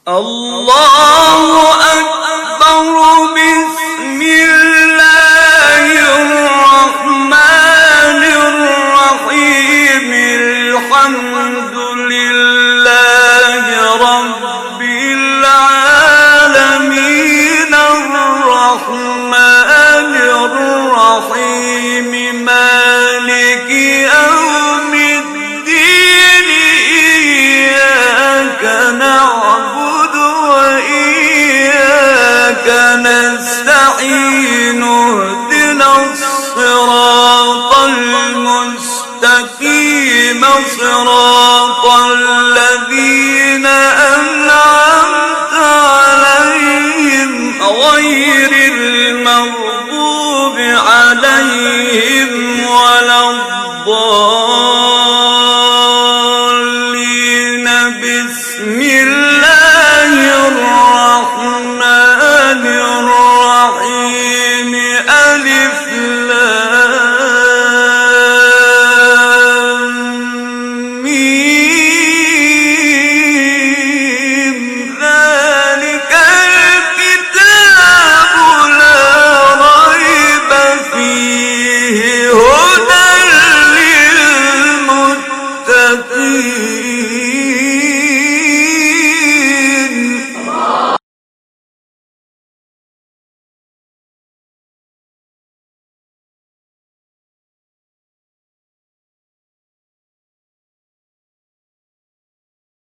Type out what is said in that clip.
الله أكبر. بسم الله الرحمن الرحيم. الحمد لله رب العالمين الرحمن الرحيم مالك يوم الدين. إياك نعبد وإياك نستعين. اهدنا الصراط المستقيم صراط الذين